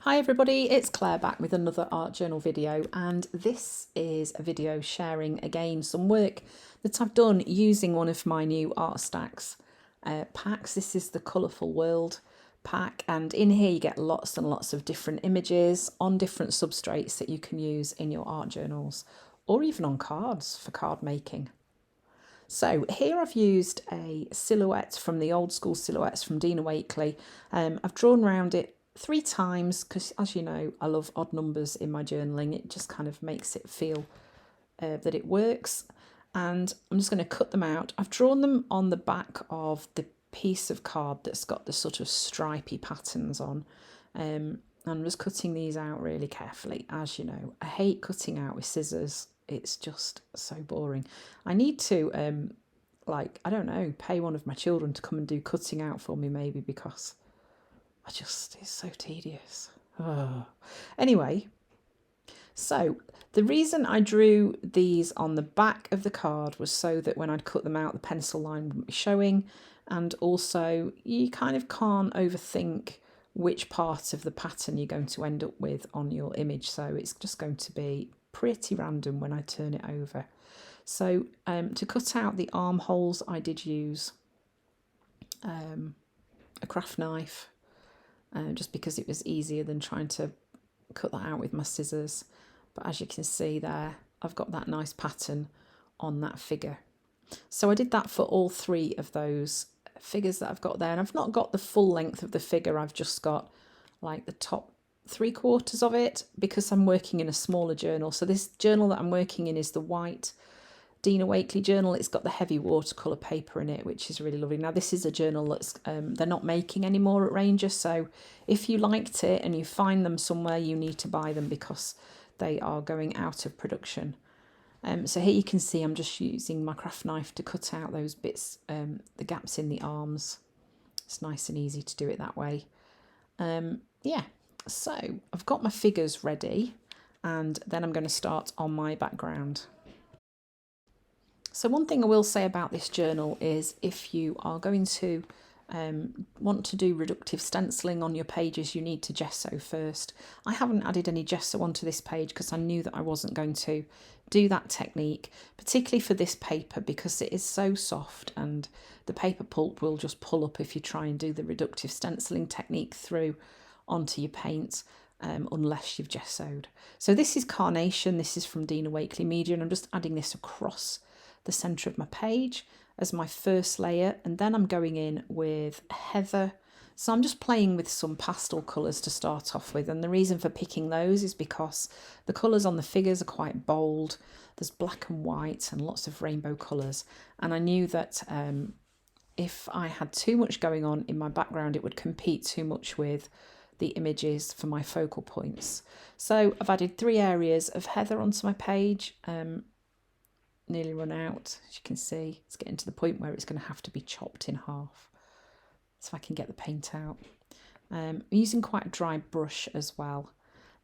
Hi everybody, it's Claire back with another art journal video, and this is a video sharing again some work that I've done using one of my new Art Stacks packs. This is the Colourful World pack, and in here you get lots and lots of different images on different substrates that you can use in your art journals or even on cards for card making. So here I've used a silhouette from the old school silhouettes from Dina Wakley. I've drawn around it 3 times because, as you know, I love odd numbers in my journaling. It just kind of makes it feel that it works. And I'm just going to cut them out. I've drawn them on the back of the piece of card that's got the sort of stripy patterns on. I'm just cutting these out really carefully. As you know, I hate cutting out with scissors. It's just so boring. I need to, I don't know, pay one of my children to come and do cutting out for me maybe, because it's so tedious. Oh. Anyway, so the reason I drew these on the back of the card was so that when I'd cut them out, the pencil line wouldn't be showing. And also, you kind of can't overthink which part of the pattern you're going to end up with on your image. So it's just going to be pretty random when I turn it over. So to cut out the armholes, I did use a craft knife, just because it was easier than trying to cut that out with my scissors. But as you can see there, I've got that nice pattern on that figure. So I did that for all 3 of those figures that I've got there, and I've not got the full length of the figure. I've just got like the top 3/4 of it because I'm working in a smaller journal. So this journal that I'm working in is the white Dina Wakley journal. It's got the heavy watercolour paper in it, which is really lovely. Now this is a journal that's they're not making anymore at Ranger, so if you liked it and you find them somewhere, you need to buy them because they are going out of production. So here you can see I'm just using my craft knife to cut out those bits, the gaps in the arms. It's nice and easy to do it that way. Yeah, so I've got my figures ready, and then I'm going to start on my background. So one thing I will say about this journal is if you are going to want to do reductive stenciling on your pages, you need to gesso first. I haven't added any gesso onto this page because I knew that I wasn't going to do that technique, particularly for this paper because it is so soft and the paper pulp will just pull up if you try and do the reductive stenciling technique through onto your paint. Unless you've gessoed. So this is Carnation. This is from Dina Wakley Media, and I'm just adding this across the centre of my page as my first layer, and then I'm going in with Heather. So I'm just playing with some pastel colours to start off with, and the reason for picking those is because the colours on the figures are quite bold. There's black and white and lots of rainbow colours, and I knew that if I had too much going on in my background, it would compete too much with the images for my focal points. So I've added 3 areas of Heather onto my page. Nearly run out, as you can see. It's getting to the point where it's going to have to be chopped in half. So I can get the paint out. I'm using quite a dry brush as well.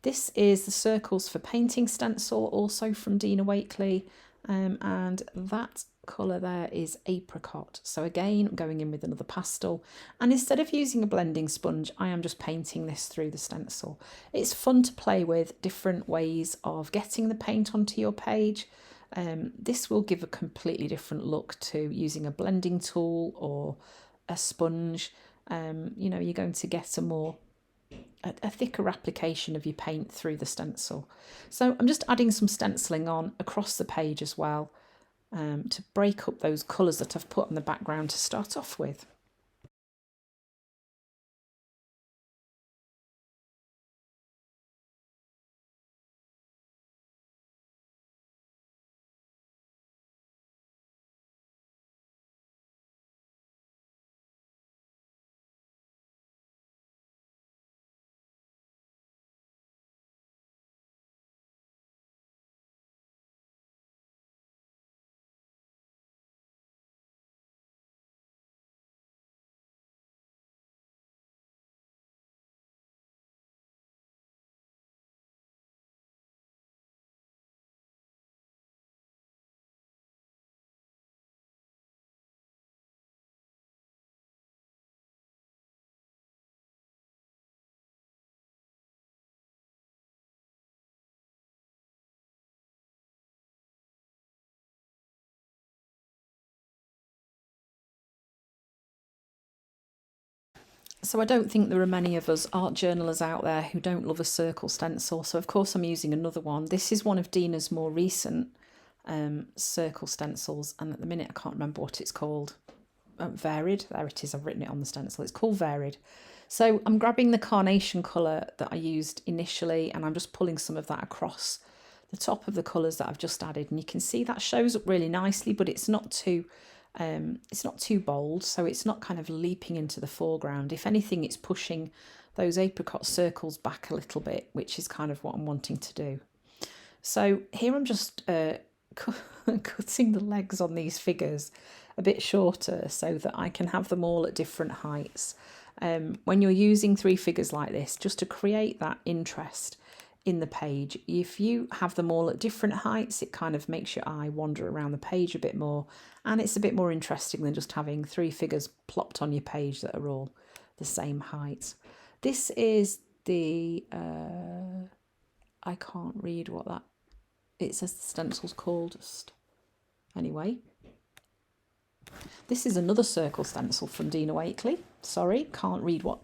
This is the Circles for Painting stencil, also from Dina Wakley, and that colour there is Apricot. So again, I'm going in with another pastel, and instead of using a blending sponge, I am just painting this through the stencil. It's fun to play with different ways of getting the paint onto your page. This will give a completely different look to using a blending tool or a sponge. You know, you're going to get a thicker application of your paint through the stencil. So I'm just adding some stenciling on across the page as well, to break up those colours that I've put on the background to start off with. So I don't think there are many of us art journalers out there who don't love a circle stencil. So of course I'm using another one. This is one of Dina's more recent circle stencils, and at the minute I can't remember what it's called. Varied, there it is, I've written it on the stencil. It's called Varied. So I'm grabbing the carnation colour that I used initially, and I'm just pulling some of that across the top of the colours that I've just added, and you can see that shows up really nicely, but it's not too bold, so it's not kind of leaping into the foreground. If anything, it's pushing those apricot circles back a little bit, which is kind of what I'm wanting to do. So here I'm just cutting the legs on these figures a bit shorter so that I can have them all at different heights. When you're using three figures like this, just to create that interest in the page, if you have them all at different heights, it kind of makes your eye wander around the page a bit more, and it's a bit more interesting than just having three figures plopped on your page that are all the same height. This is the I can't read what that, it says the stencil's called. Anyway, this is another circle stencil from Dina Wakley. Sorry, can't read what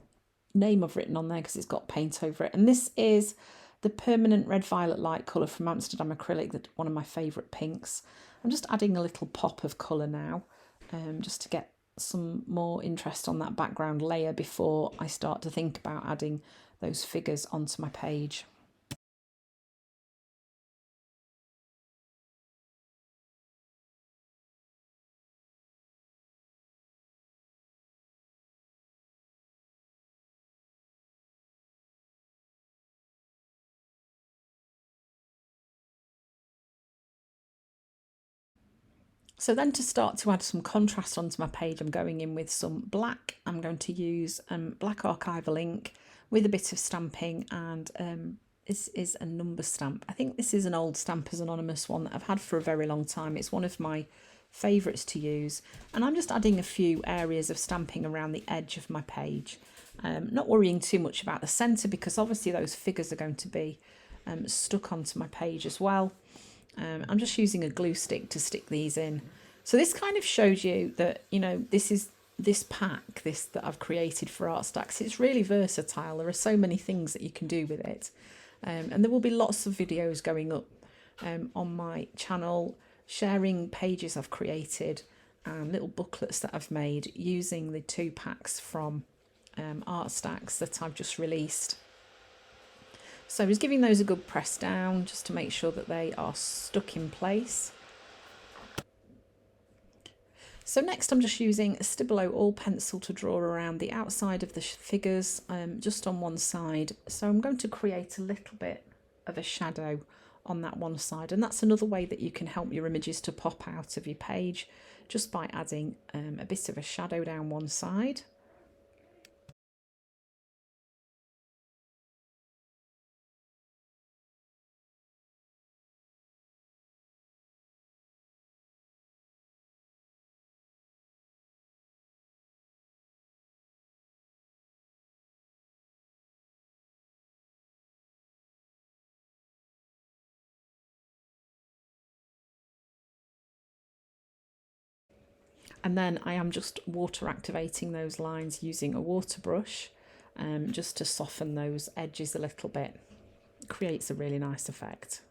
name I've written on there because it's got paint over it. And this is the permanent red violet light colour from Amsterdam Acrylic, that one of my favourite pinks. I'm just adding a little pop of colour now, just to get some more interest on that background layer before I start to think about adding those figures onto my page. So then, to start to add some contrast onto my page, I'm going in with some black. I'm going to use black archival ink with a bit of stamping, and this is a number stamp. I think this is an old Stampers Anonymous one that I've had for a very long time. It's one of my favourites to use, and I'm just adding a few areas of stamping around the edge of my page. Not worrying too much about the centre, because obviously those figures are going to be stuck onto my page as well. I'm just using a glue stick to stick these in. So this kind of shows you that, you know, this pack that I've created for Art Stacks, it's really versatile. There are so many things that you can do with it. And there will be lots of videos going up on my channel sharing pages I've created and little booklets that I've made using the 2 packs from Art Stacks that I've just released. So just giving those a good press down just to make sure that they are stuck in place. So next I'm just using a Stabilo All Pencil to draw around the outside of the figures, just on one side. So I'm going to create a little bit of a shadow on that one side, and that's another way that you can help your images to pop out of your page, just by adding a bit of a shadow down one side. And then I am just water activating those lines using a water brush, just to soften those edges a little bit. It creates a really nice effect.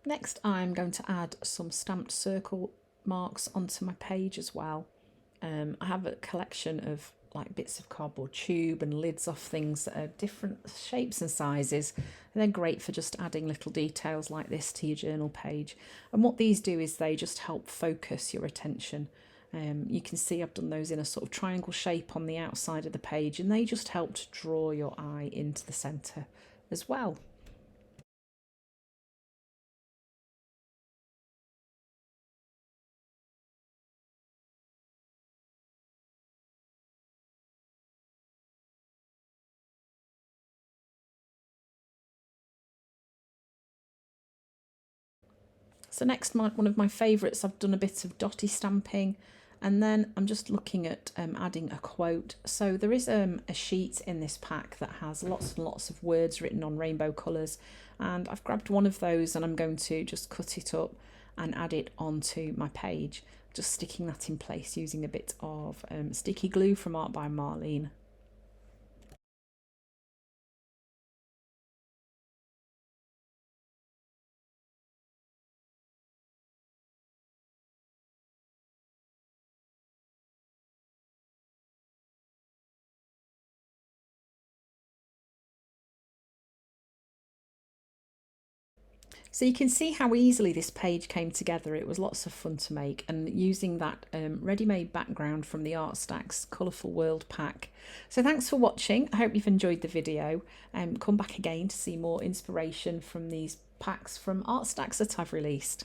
Next, I'm going to add some stamped circle marks onto my page as well. I have a collection of like bits of cardboard tube and lids off things that are different shapes and sizes, and they're great for just adding little details like this to your journal page. And what these do is they just help focus your attention. You can see I've done those in a sort of triangle shape on the outside of the page, and they just help to draw your eye into the centre as well. So next, one of my favourites, I've done a bit of dotty stamping, and then I'm just looking at adding a quote. So there is a sheet in this pack that has lots and lots of words written on rainbow colours, and I've grabbed one of those and I'm going to just cut it up and add it onto my page, just sticking that in place using a bit of sticky glue from Art by Marlene. So you can see how easily this page came together. It was lots of fun to make, and using that ready-made background from the Art Stacks Colourful World pack. So thanks for watching. I hope you've enjoyed the video. Come back again to see more inspiration from these packs from Art Stacks that I've released.